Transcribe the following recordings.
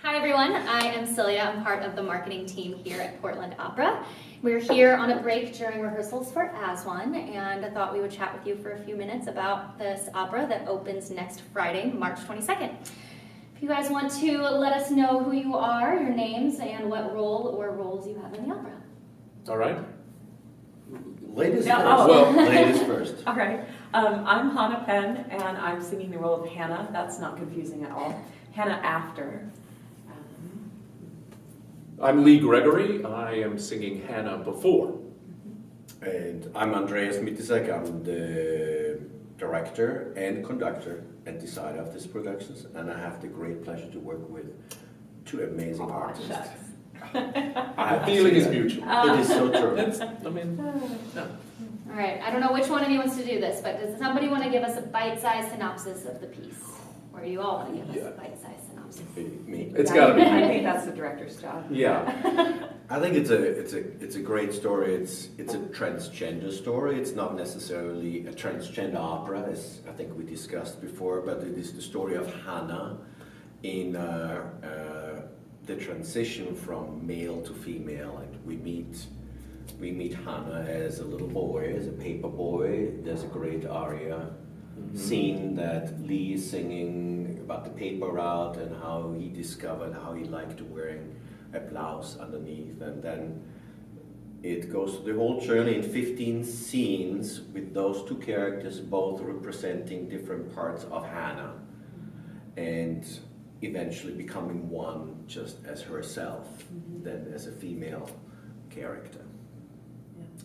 Hi everyone, I am Celia. I'm part of the marketing team here at Portland Opera. We're here on a break during rehearsals for As One, and I thought we would chat with you for a few minutes about this opera that opens next Friday, March 22nd. If you guys want to let us know who you are, your names, and what role or roles you have in the opera. All right. Ladies No, first. oh. Well, ladies first. All right. I'm Hannah Penn, and I'm singing the role of Hannah. That's not confusing at all. Hannah after. I'm Lee Gregory. I am singing Hannah before. And I'm Andreas Mitisek. I'm the director and conductor and designer of these productions, and I have the great pleasure to work with two amazing artists. Shucks. The feeling is mutual. It is so true. No. All right, I don't know which one of you wants to do this, but does somebody want to give us a bite-sized synopsis of the piece? Or do you all want to give us a bite-sized synopsis? Me. It's got to be. I think that's the director's job. Yeah. I think it's a great story. It's a transgender story. It's not necessarily a transgender opera, as I think we discussed before, but it is the story of Hannah in the transition from male to female, and we meet Hannah as a little boy, as a paper boy. There's a great aria scene that Lee is singing about the paper route and how he discovered how he liked wearing a blouse underneath, and then it goes through the whole journey in 15 scenes with those two characters both representing different parts of Hannah and eventually becoming one just as herself, then as a female character.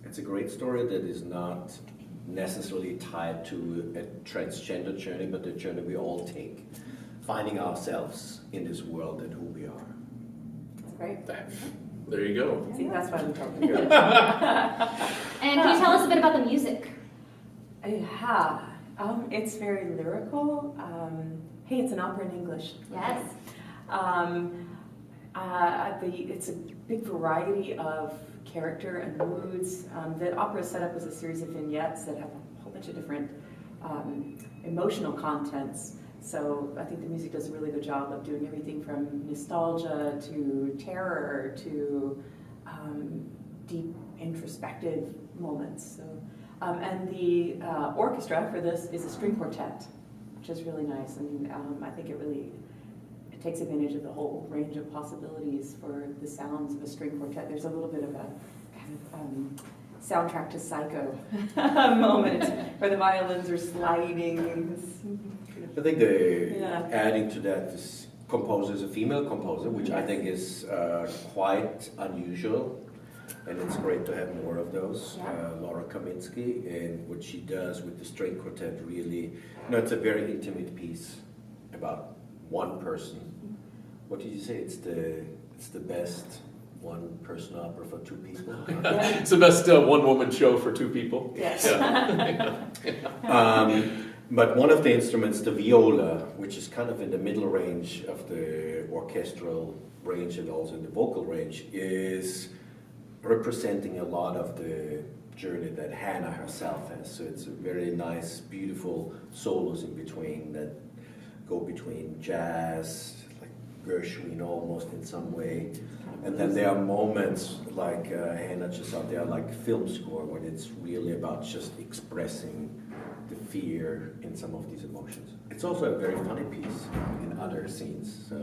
It's a great story that is not necessarily tied to a transgender journey, but the journey we all take, finding ourselves in this world and who we are. That's great. There you go. See, that's why we talked And can you tell us a bit about the music? Yeah. It's very lyrical. Hey, it's an opera in English. Yes. It's a big variety of character and moods. The opera is set up as a series of vignettes that have a whole bunch of different emotional contents. So I think the music does a really good job of doing everything from nostalgia to terror to deep introspective moments. So, and the orchestra for this is a string quartet, which is really nice. I mean, I think it takes advantage of the whole range of possibilities for the sounds of a string quartet. There's a little bit of a kind of soundtrack to Psycho moment where the violins are sliding. I think adding to that, this composer is a female composer, which I think is quite unusual, and it's great to have more of those. Laura Kaminsky, and what she does with the string quartet really, it's a very intimate piece about one person. What did you say? It's the best one-person opera for two people. It's the best one-woman show for two people. Yes. Yeah. But one of the instruments, the viola, which is kind of in the middle range of the orchestral range and also in the vocal range, is representing a lot of the journey that Hannah herself has. So it's a very nice, beautiful solos in between that go between jazz, like Gershwin almost in some way. And then there are moments like Hannah just out there, like film score, when it's really about just expressing the fear in some of these emotions. It's also a very funny piece in other scenes. So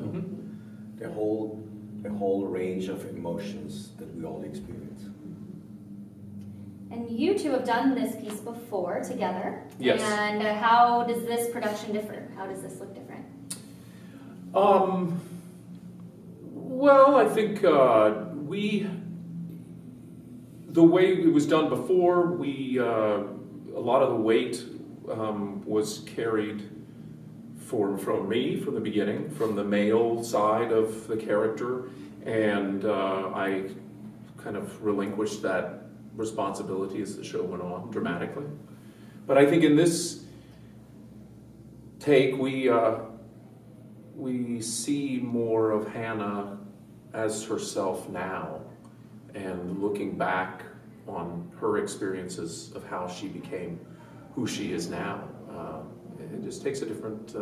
the whole range of emotions that we all experience. And you two have done this piece before together. Yes. And how does this production differ? How does this look different? Well, I think the way it was done before, a lot of the weight was carried from me from the beginning, from the male side of the character, and I kind of relinquished that responsibility as the show went on dramatically. But I think in this take, we see more of Hannah as herself now, and looking back on her experiences of how she became who she is now. It just takes a different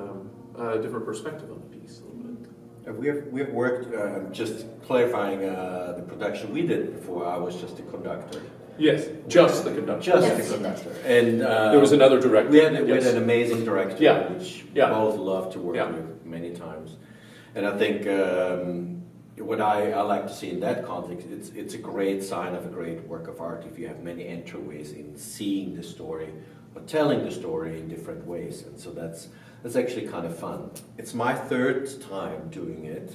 perspective on the piece a little bit. We have worked, just clarifying the production we did before, I was just a conductor. Yes, just the conductor. Just Yes. the conductor. And There was another director. we had Yes. an amazing director, Yeah. which we Yeah. both love to work Yeah. with many times. And I think what I like to see in that context, it's a great sign of a great work of art if you have many entryways in seeing the story or telling the story in different ways. And so that's actually kind of fun. It's my third time doing it,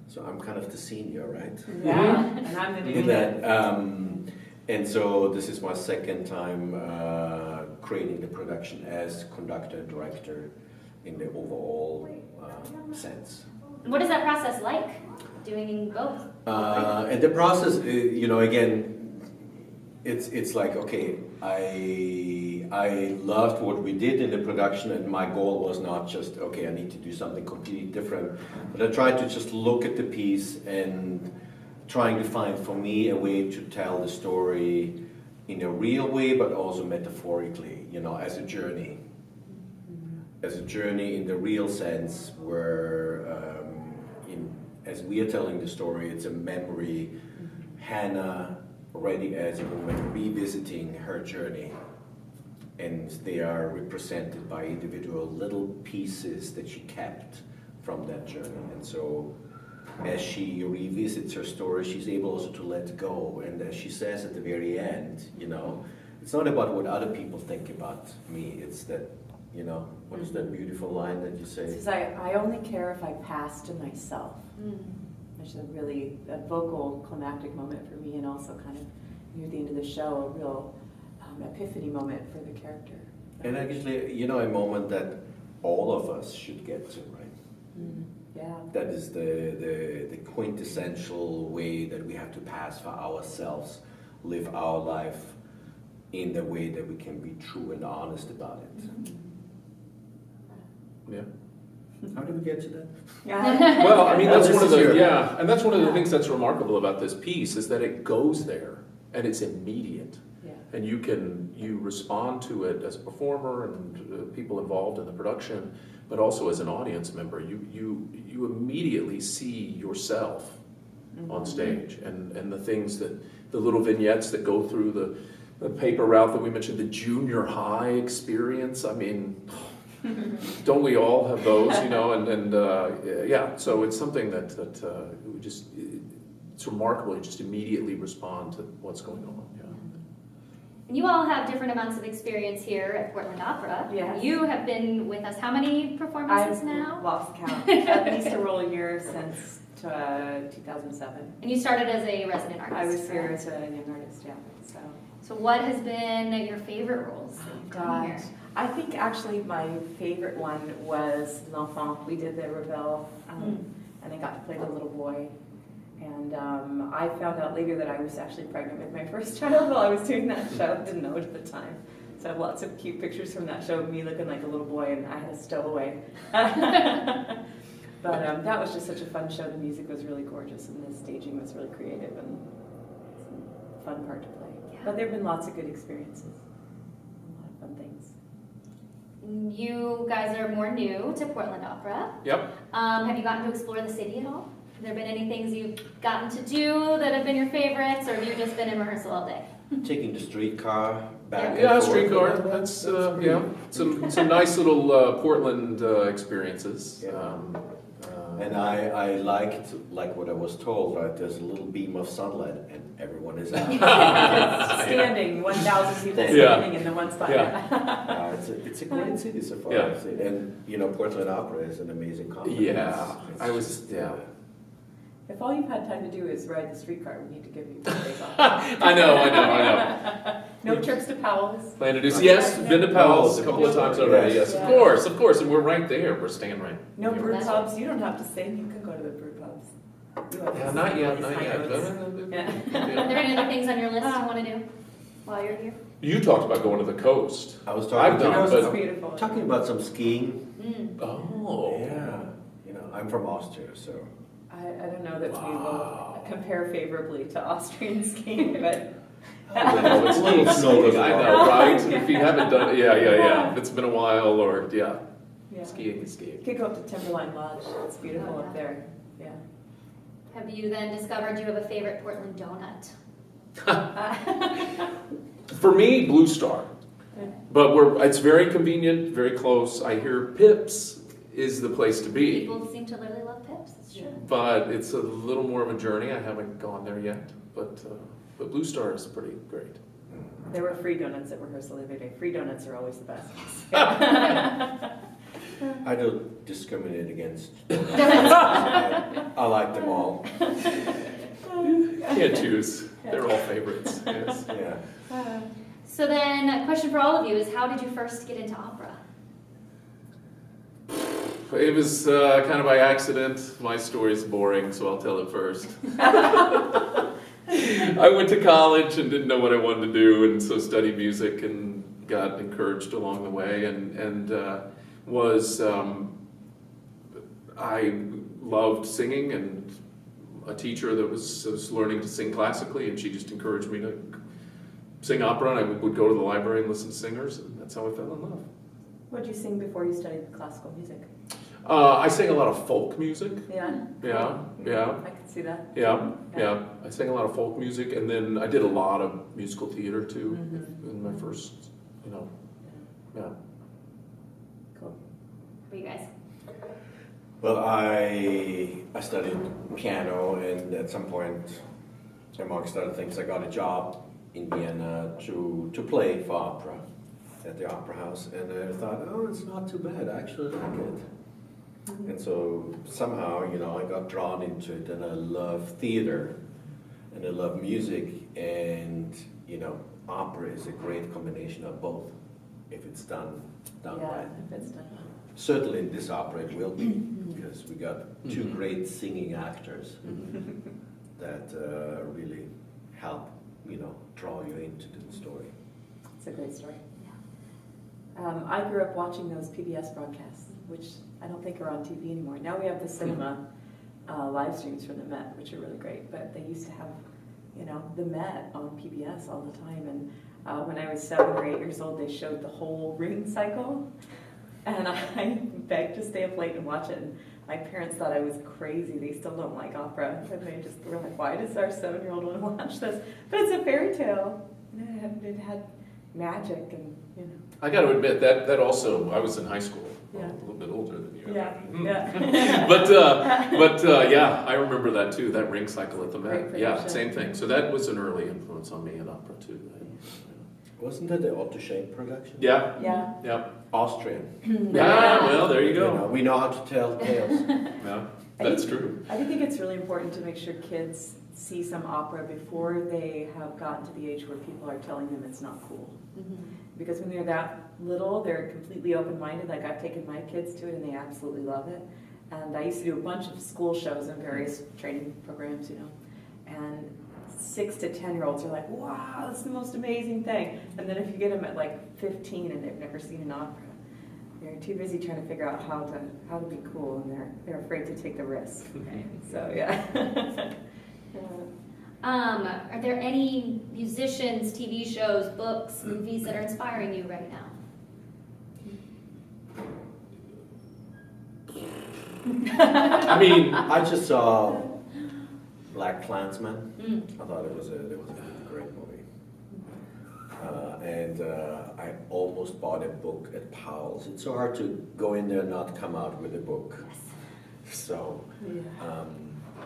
so I'm kind of the senior, right? Yeah, and I'm the new In that, and so this is my second time creating the production as conductor and director in the overall sense. What is that process like, doing both? And the process, again, it's like, okay, I loved what we did in the production, and my goal was not just, okay, I need to do something completely different, but I tried to just look at the piece and trying to find for me a way to tell the story in a real way, but also metaphorically, as a journey. As a journey in the real sense, where as we are telling the story, it's a memory. Hannah already as a woman revisiting her journey, and they are represented by individual little pieces that she kept from that journey. And so as she revisits her story, she's able also to let go. And as she says at the very end, it's not about what other people think about me, it's that, what is that beautiful line that you say? It says, I only care if I pass to myself. Which is a vocal climactic moment for me, and also kind of near the end of the show, a real epiphany moment for the character. And actually, a moment that all of us should get to, right? Yeah. That is the quintessential way that we have to pass for ourselves, live our life in the way that we can be true and honest about it. Yeah. How did we get to that? Well, I mean, that's This one of is the, your- yeah, and that's one of the things that's remarkable about this piece is that it goes there and it's immediate. Yeah. And you respond to it as a performer and people involved in the production, but also as an audience member. You immediately see yourself on stage, and the things that, the little vignettes that go through the paper route that we mentioned, the junior high experience. I mean, don't we all have those, yeah, so it's something that we just, it's remarkable. You just immediately respond to what's going on, yeah. And you all have different amounts of experience here at Portland Opera. Yes. You have been with us how many performances I've now? lost count. At least a roll a year since 2007. And you started as a resident artist. I was here correct? as a young artist, yeah. So what has been your favorite roles that you've done here? I think actually my favorite one was L'Enfant. We did the Rebelle, and I got to play the little boy. And I found out later that I was actually pregnant with my first child while I was doing that show. Didn't know it at the time. So I have lots of cute pictures from that show of me looking like a little boy, and I had a stowaway. But that was just such a fun show. The music was really gorgeous, and the staging was really creative, and it's a fun part to play. Yeah. But there have been lots of good experiences, a lot of fun things. You guys are more new to Portland Opera. Yep. Have you gotten to explore the city at all? Have there been any things you've gotten to do that have been your favorites, or have you just been in rehearsal all day? Taking the streetcar back and Yeah, forth. streetcar. That's yeah, some nice little Portland experiences. Yeah. And I liked, like what I was told, right? There's a little beam of sunlight and everyone is out. Standing, 1,000 people Yeah. standing in the one spot. Yeah. It's a great city so far. Yeah. I've seen. And Portland Opera is an amazing company. Yeah, I was If all you've had time to do is ride the streetcar, we need to give you 4 days off. I know. No trips to Powell's. Plan to do, yes, been to Powell's a couple of times already, yes, Yeah. of course, and we're right there, we're staying right. No yeah. brew That's pubs. You don't have to sing. You can go to the brew pubs. You have Yeah, to not sing yet, all not these yet. high notes. Yeah. Are there any other things on your list you want to do while you're here? You talked about going to the coast. I was I've talking, done, It's but beautiful. talking about some skiing. oh, Yeah. I'm from Austria, so. I don't know that we Wow. will compare favorably to Austrian skiing, but Well, it's Little snow goes I along. know, right? If you haven't done it, yeah. If it's been a while, or yeah. Yeah. Skiing is skiing. You could go up to Timberline Lodge. It's beautiful up there. Yeah. Have you then discovered you have a favorite Portland donut? For me, Blue Star. But it's very convenient, very close. I hear Pips is the place to be. People seem to literally love Pips, it's true. But it's a little more of a journey. I haven't gone there yet. But Blue Star is pretty great. There were free donuts at rehearsal the other day. Free donuts are always the best. I don't discriminate against. I like them all. Can't choose. They're all favorites. Yes. Yeah. So then, a question for all of you is, how did you first get into opera? It was kind of by accident. My story's boring, so I'll tell it first. I went to college and didn't know what I wanted to do, and so studied music and got encouraged along the way, and I loved singing, and a teacher that was learning to sing classically, and she just encouraged me to sing opera, and I would go to the library and listen to singers, and that's how I fell in love. What did you sing before you studied classical music? I sang a lot of folk music. Yeah. Yeah. I can see that. Yeah. I sang a lot of folk music, and then I did a lot of musical theater too in my first, yeah. Cool. What about you guys? Well, I studied piano, and at some point, amongst other things, I got a job in Vienna to play for opera at the Opera House, and I thought, oh, it's not too bad. I actually like it. And so somehow, I got drawn into it, and I love theater, and I love music, and opera is a great combination of both, if it's done right. If it's done well. Certainly in this opera it will be, because we got two great singing actors that really help, draw you into the story. It's a great story. I grew up watching those PBS broadcasts, which I don't think are on TV anymore. Now we have the cinema live streams from the Met, which are really great, but they used to have, the Met on PBS all the time. And when I was 7 or 8 years old, they showed the whole ring cycle, and I begged to stay up late and watch it. And my parents thought I was crazy. They still don't like opera, and they just were like, "Why does our 7-year-old want to watch this?" But it's a fairy tale. It had magic, and I got to admit that also, I was in high school, Yeah. a little bit older than you. Yeah. But yeah, I remember that too, that ring cycle at the Met. Great Yeah, production. same thing. So that was an early influence on me in opera too. Wasn't that the Otto Schenk production? Yeah. Yeah. Austrian. Yeah, well, there you go. We know how to tell tales. Yeah, that's true. I think it's really important to make sure kids see some opera before they have gotten to the age where people are telling them it's not cool. Because when they're that little, they're completely open-minded. Like, I've taken my kids to it, and they absolutely love it. And I used to do a bunch of school shows and various training programs, and 6 to 10-year-olds are like, wow, that's the most amazing thing. And then if you get them at like 15 and they've never seen an opera, they're too busy trying to figure out how to be cool, and they're afraid to take the risk. So yeah. Are there any musicians, TV shows, books, movies that are inspiring you right now? I mean, I just saw Black Klansman. I thought it was a great movie. And I almost bought a book at Powell's. It's so hard to go in there and not come out with a book. So,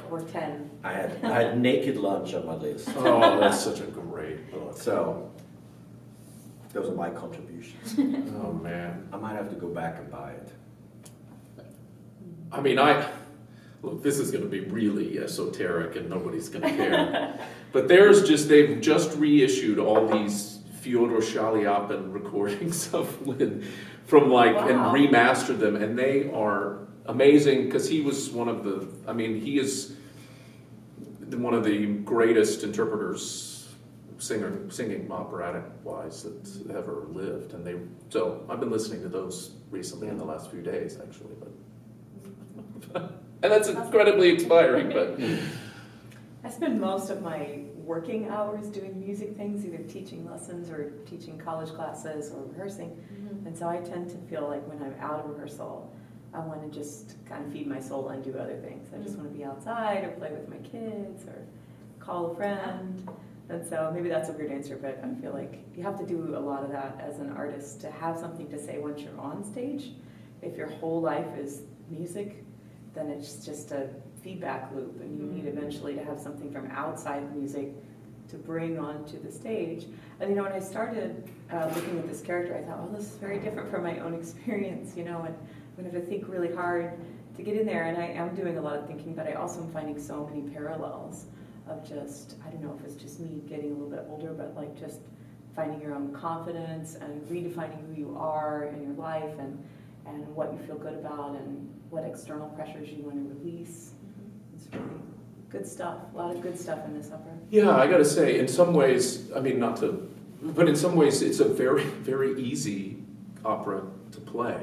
Or 10. I had Naked Lunch on my list. oh, that's such a great book. So, those are my contributions. Oh, man. I might have to go back and buy it. I mean, look, this is going to be really esoteric and nobody's going to care. But they've just reissued all these Fyodor Shaliapin recordings of Lynn and remastered them, and they are amazing, because he was he is one of the greatest interpreters, singing operatic-wise, that ever lived. So I've been listening to those recently in the last few days, actually, but and that's incredibly inspiring, but I spend most of my working hours doing music things, either teaching lessons or teaching college classes or rehearsing. Mm-hmm. And so I tend to feel like when I'm out of rehearsal, I want to just kind of feed my soul and do other things. I just want to be outside or play with my kids or call a friend. And so maybe that's a weird answer, but I feel like you have to do a lot of that as an artist to have something to say once you're on stage. If your whole life is music, then it's just a feedback loop, and you need eventually to have something from outside music to bring onto the stage. And when I started looking at this character, I thought, well, this is very different from my own experience, and I'm going to think really hard to get in there, and I am doing a lot of thinking, but I also am finding so many parallels of just, I don't know if it's just me getting a little bit older, but like just finding your own confidence and redefining who you are in your life and what you feel good about and what external pressures you want to release. It's really good stuff, a lot of good stuff in this opera. Yeah, I gotta say, in some ways, but in some ways it's a very, very easy opera to play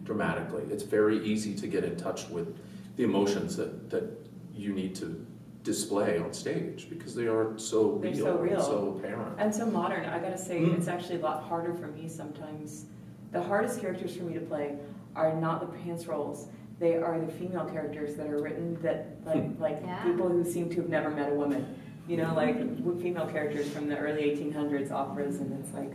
dramatically. It's very easy to get in touch with the emotions that you need to display on stage because they are so They're real, so real. and so apparent. And so modern. I gotta say, it's actually a lot harder for me sometimes. The hardest characters for me to play are not the pants roles. They are the female characters that are written that like Yeah. people who seem to have never met a woman. Like female characters from the early 1800s operas, and it's like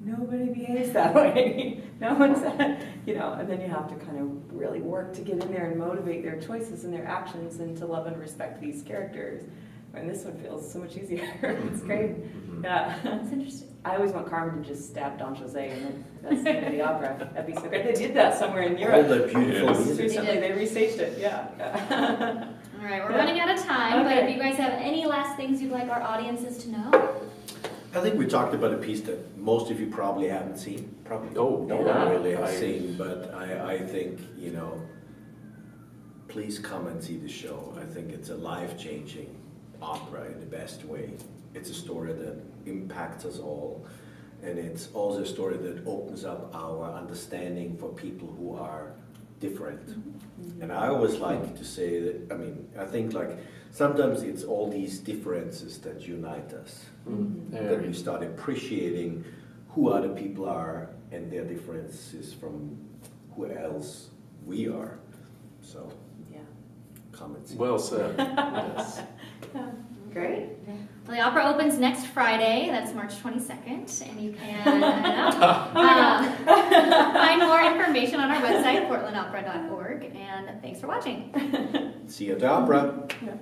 nobody behaves that way. No one's, and then you have to kind of really work to get in there and motivate their choices and their actions and to love and respect these characters. And this one feels so much easier. It's great. Yeah. That's interesting. I always want Carmen to just stab Don Jose and then that's the end of the opera. That'd be so great. They did that somewhere in All Europe. the beautiful Yes. music. Recently, they restaged it. Yeah. All right, we're running out of time, but Okay. if you guys have any last things you'd like our audiences to know? I think we talked about a piece that most of you probably haven't seen. Probably Oh, no yeah. one really has I- seen, but I think, please come and see the show. I think it's a life-changing opera in the best way. It's a story that impacts us all, and it's also a story that opens up our understanding for people who are different. And I always like to say that, I think like sometimes it's all these differences that unite us. That we start appreciating who other people are and their differences from who else we are. So, Yeah. come and see. Well said. Yes. Great. Well, the opera opens next Friday, that's March 22nd, and you can find more information on our website, portlandopera.org, and thanks for watching. See you at the opera. Yeah.